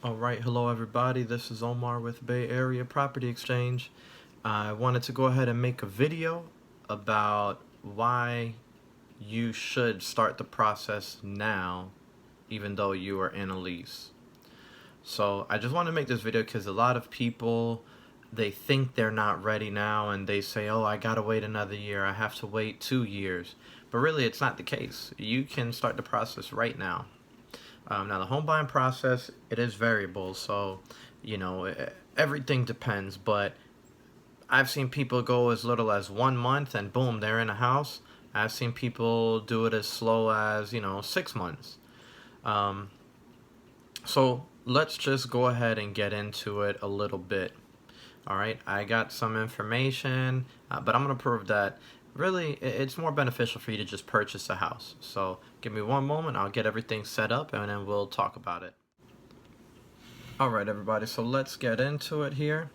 Alright, hello everybody, this is Omar with Bay Area Property Exchange. I wanted to go ahead and make a video about why you should start the process now even though you are in a lease. So I just want to make this video because a lot of people, they think they're not ready now and they say, oh, I gotta wait another year, I have to wait 2 years. But really it's not the case. You can start the process right now. Now the home buying process, it is variable, so everything depends, but I've seen people go as little as 1 month and boom, they're in a house. I've seen people do it as slow as 6 months. So let's just go ahead and get into it a little bit. Alright, I got some information, but I'm going to prove that really it's more beneficial for you to just purchase a house. So give me one moment, I'll get everything set up and then we'll talk about it. Alright everybody, so let's get into it here.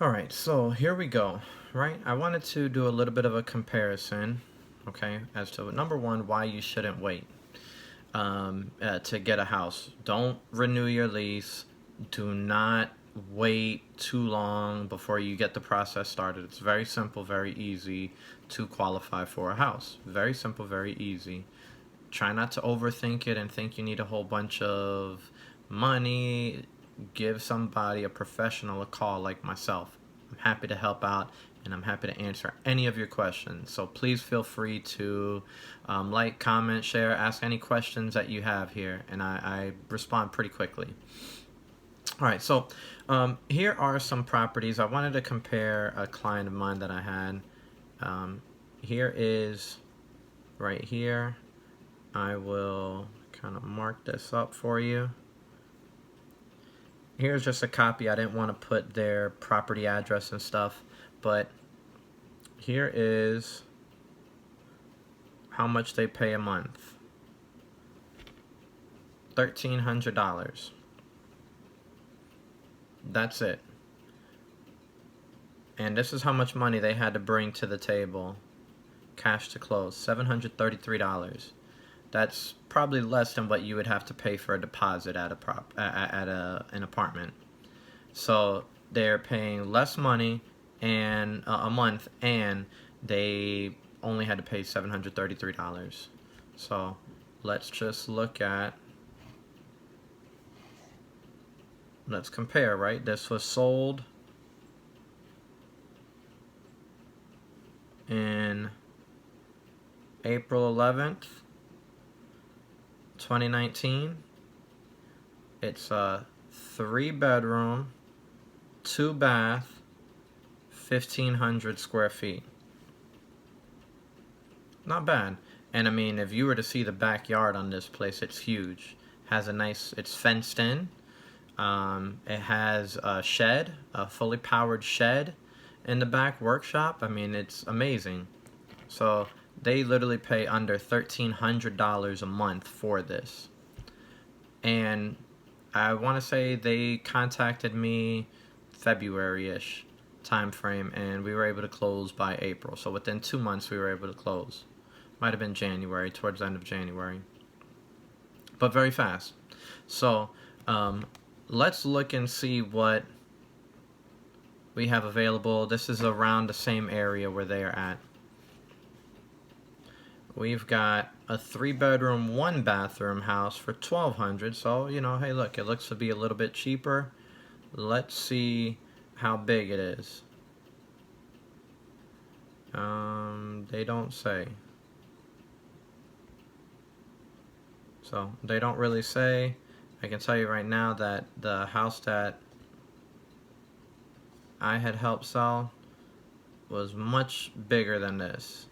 Alright, so here we go. Right, I wanted to do a little bit of a comparison, okay, as to number one, why you shouldn't wait to get a house. Don't renew your lease. Do not wait too long before you get the process started. It's very simple, very easy to qualify for a house. Very simple, very easy. Try not to overthink it and think you need a whole bunch of money. Give somebody, a professional, a call like myself. I'm happy to help out and I'm happy to answer any of your questions. So please feel free to like, comment, share, ask any questions that you have here, and I respond pretty quickly. Alright, so here are some properties. I wanted to compare a client of mine that I had. Here is, right here, I will kind of mark this up for you. Here's just a copy. I didn't want to put their property address and stuff, but here is how much they pay a month. $1,300. That's it. And this is how much money they had to bring to the table. Cash to close, $733. That's probably less than what you would have to pay for a deposit at an apartment. So they're paying less money and a month, and they only had to pay $733. So let's just look at. Let's compare, right? This was sold in April 11th, 2019. It's a 3-bedroom, 2-bath, 1,500 square feet. Not bad. And I mean, if you were to see the backyard on this place, it's huge. Has a nice, it's fenced in. It has a shed, a fully powered shed in the back, workshop. I mean, it's amazing. So they literally pay under $1,300 a month for this. And I want to say they contacted me February-ish time frame, and we were able to close by April. So within 2 months we were able to close. Might have been January, towards the end of January. But very fast. So let's look and see what we have available. This is around the same area where they are at. We've got a 3-bedroom, 1-bathroom house for $1,200. So, hey, look, it looks to be a little bit cheaper. Let's see how big it is. They don't say. So, they don't really say. I can tell you right now that the house that I had helped sell was much bigger than this,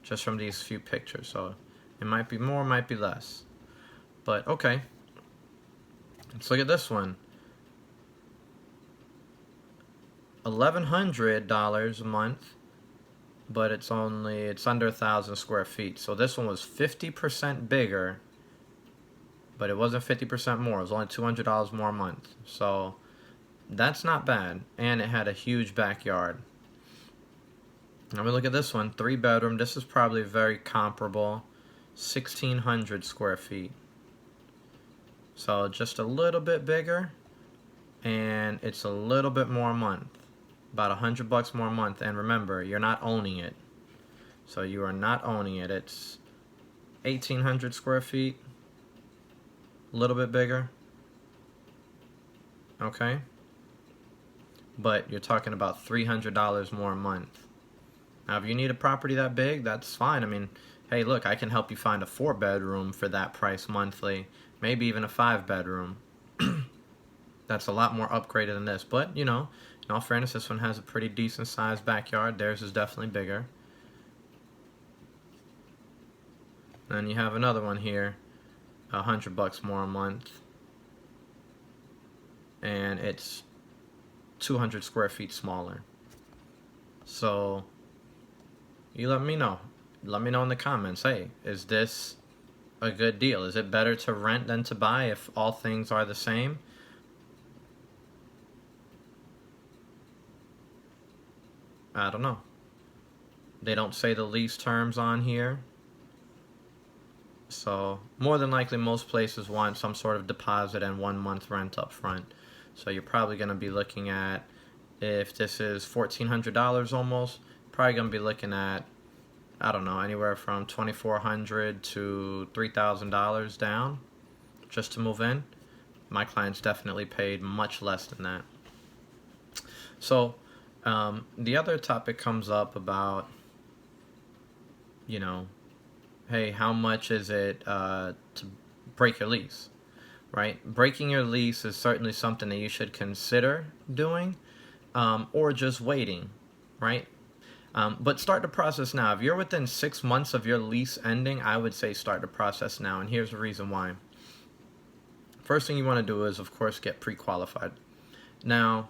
just from these few pictures. So it might be more, might be less. But okay, let's look at this one. $1,100 a month, but it's under 1,000 square feet. So this one was 50% bigger, but it wasn't 50% more. It was only $200 more a month. So that's not bad. And it had a huge backyard. Now we look at this one, 3-bedroom. This is probably very comparable. 1,600 square feet. So just a little bit bigger, and it's a little bit more a month, about $100 more a month. And remember, you're not owning it, so you are not owning it. It's 1,800 square feet, a little bit bigger, okay? But you're talking about $300 more a month. Now, if you need a property that big, that's fine. I mean, hey, look, I can help you find a 4-bedroom for that price monthly, maybe even a 5-bedroom. That's a lot more upgraded than this. But, you know, in all fairness, this one has a pretty decent sized backyard. Theirs is definitely bigger. Then you have another one here, $100 more a month. And it's 200 square feet smaller. So you let me know. Let me know in the comments. Hey, is this a good deal? Is it better to rent than to buy if all things are the same? I don't know. They don't say the lease terms on here. So more than likely most places want some sort of deposit and 1 month rent up front. So you're probably going to be looking at, if this is $1,400 almost, probably going to be looking at, I don't know, anywhere from $2,400 to $3,000 down just to move in. My clients definitely paid much less than that. So the other topic comes up about, you know, hey, how much is it to break your lease, right? Breaking your lease is certainly something that you should consider doing, or just waiting, right? But start the process now. If you're within 6 months of your lease ending, I would say start the process now, and here's the reason why. First thing you want to do is, of course, get pre-qualified. Now,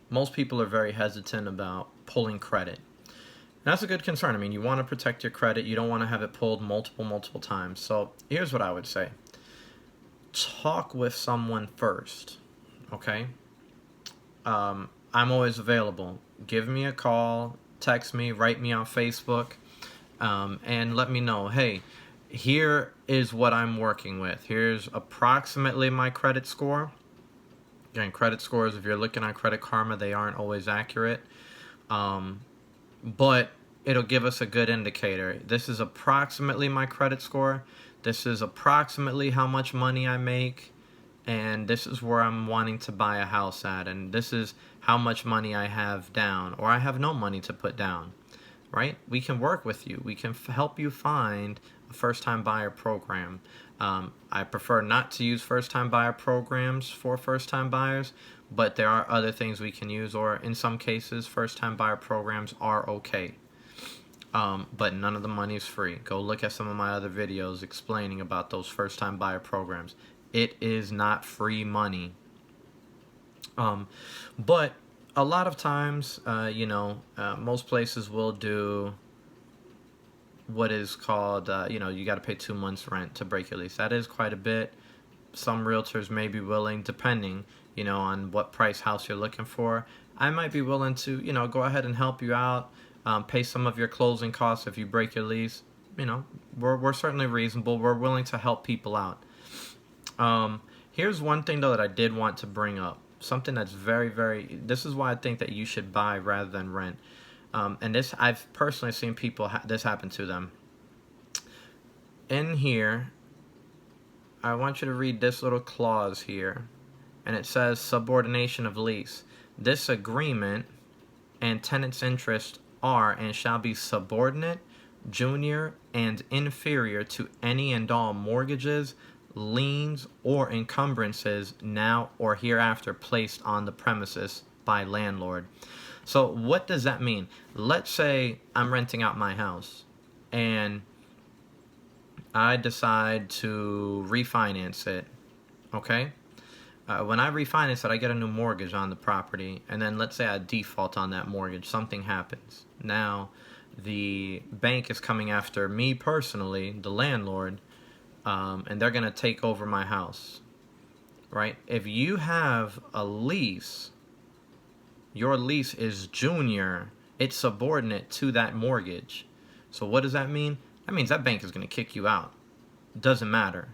most people are very hesitant about pulling credit. And that's a good concern. I mean, you want to protect your credit. You don't want to have it pulled multiple times. So here's what I would say. Talk with someone first, okay? I'm always available. Give me a call, text me, write me on Facebook, and let me know, hey, here is what I'm working with. Here's approximately my credit score. Again, credit scores, if you're looking on Credit Karma, they aren't always accurate. But it'll give us a good indicator. This is approximately my credit score. This is approximately how much money I make. And this is where I'm wanting to buy a house at. And this is how much money I have down. Or I have no money to put down. Right? We can work with you. We can help you find a first-time buyer program. I prefer not to use first-time buyer programs for first-time buyers, but there are other things we can use, or in some cases, first-time buyer programs are okay. But none of the money is free. Go look at some of my other videos explaining about those first-time buyer programs. It is not free money. But a lot of times, most places will do what is called, you got to pay 2 months rent to break your lease. That is quite a bit. Some realtors may be willing, depending, on what price house you're looking for. I might be willing to, go ahead and help you out, pay some of your closing costs if you break your lease. We're certainly reasonable. We're willing to help people out. Here's one thing, though, that I did want to bring up. Something that's this is why I think that you should buy rather than rent. And this, I've personally seen people, this happen to them. In here, I want you to read this little clause here. And it says subordination of lease. This agreement and tenant's interest are and shall be subordinate, junior, and inferior to any and all mortgages, liens, or encumbrances now or hereafter placed on the premises by landlord. So what does that mean? Let's say I'm renting out my house and I decide to refinance it, okay? When I refinance it, I get a new mortgage on the property, and then let's say I default on that mortgage, something happens. Now, the bank is coming after me personally, the landlord, and they're going to take over my house, right? If you have a lease, your lease is junior, it's subordinate to that mortgage. So what does that mean? That means that bank is going to kick you out. It doesn't matter.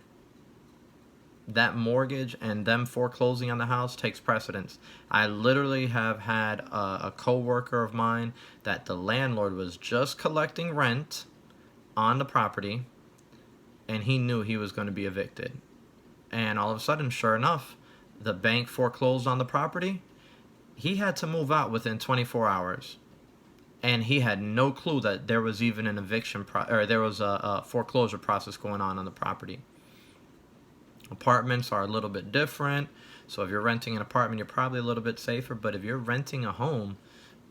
that mortgage and them foreclosing on the house takes precedence. I literally have had a co-worker of mine that the landlord was just collecting rent on the property, and he knew he was going to be evicted. And all of a sudden, sure enough, the bank foreclosed on the property. He had to move out within 24 hours. And he had no clue that there was even an or there was a foreclosure process going on the property. Apartments are a little bit different. So if you're renting an apartment, you're probably a little bit safer. But if you're renting a home,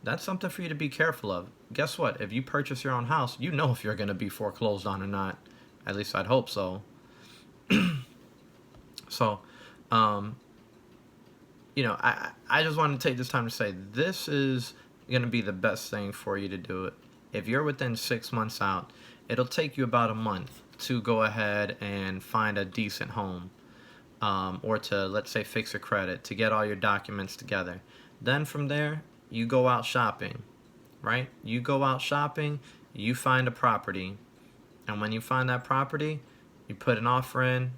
that's something for you to be careful of. Guess what? If you purchase your own house, you know if you're going to be foreclosed on or not. At least I'd hope so. So, I just wanted to take this time to say this is going to be the best thing for you to do it. If you're within 6 months out, it'll take you about a month to go ahead and find a decent home, or to, let's say, fix your credit, to get all your documents together. Then from there, you go out shopping, right? You go out shopping, you find a property, and when you find that property, you put an offer in,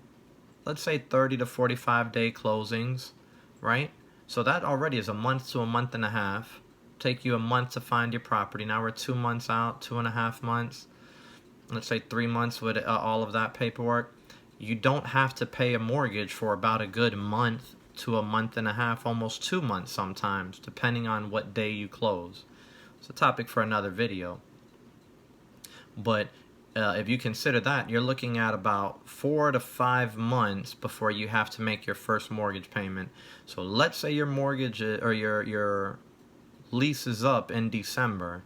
let's say 30 to 45 day closings, right? So that already is a month to a month and a half. Take you a month to find your property. Now we're 2 months out, 2.5 months. Let's say 3 months with all of that paperwork. You don't have to pay a mortgage for about a good month to a month and a half, almost 2 months sometimes, depending on what day you close. It's a topic for another video. But if you consider that, you're looking at about 4 to 5 months before you have to make your first mortgage payment. So let's say your mortgage or your lease is up in December.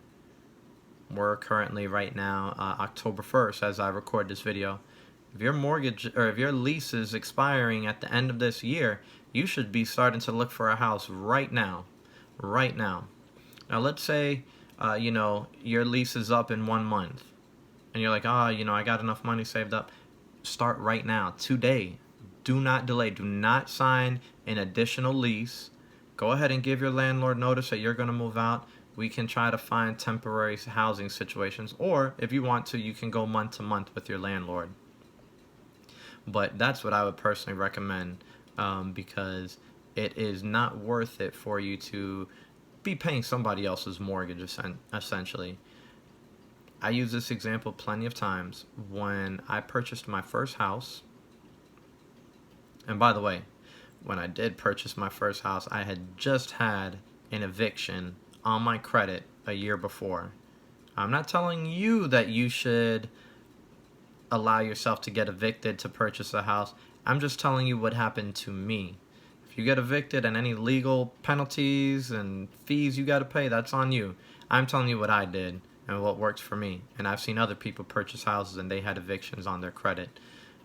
We're currently right now October 1st as I record this video. If your mortgage or if your lease is expiring at the end of this year, you should be starting to look for a house right now. Right now. Now let's say your lease is up in 1 month. And you're like, I got enough money saved up. Start right now, today. Do not delay. Do not sign an additional lease. Go ahead and give your landlord notice that you're going to move out. We can try to find temporary housing situations. Or if you want to, you can go month to month with your landlord. But that's what I would personally recommend, because it is not worth it for you to be paying somebody else's mortgage, essentially. I use this example plenty of times when I purchased my first house. And by the way, when I did purchase my first house, I had just had an eviction on my credit a year before. I'm not telling you that you should allow yourself to get evicted to purchase a house. I'm just telling you what happened to me. If you get evicted and any legal penalties and fees you got to pay, that's on you. I'm telling you what I did and what worked for me. And I've seen other people purchase houses and they had evictions on their credit.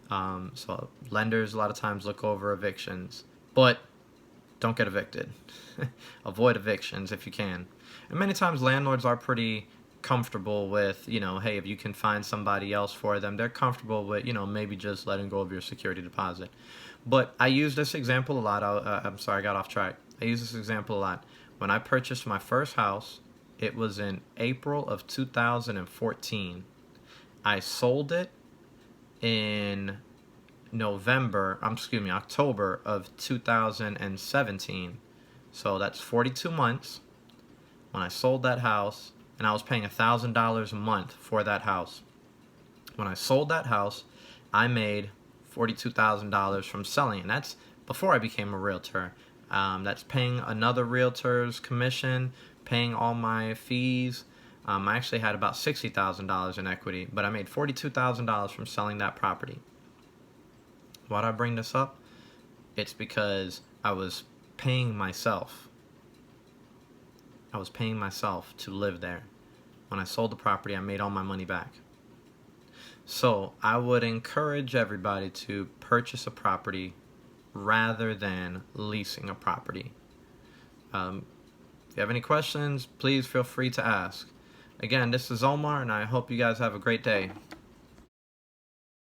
So lenders a lot of times look over evictions, but don't get evicted. Avoid evictions if you can. And many times landlords are pretty comfortable with, hey, if you can find somebody else for them, they're comfortable with, maybe just letting go of your security deposit. But I use this example a lot. I'm sorry, I got off track. I use this example a lot. When I purchased my first house, it was in April of 2014. I sold it in October of 2017. So that's 42 months when I sold that house, and I was paying $1,000 a month for that house. When I sold that house, I made $42,000 from selling it. And that's before I became a realtor. That's paying another realtor's commission, paying all my fees. I actually had about $60,000 in equity, but I made $42,000 from selling that property. Why do I bring this up? It's because I was paying myself. I was paying myself to live there. When I sold the property, I made all my money back. So I would encourage everybody to purchase a property rather than leasing a property. If you have any questions, please feel free to ask. Again, this is Omar, and I hope you guys have a great day.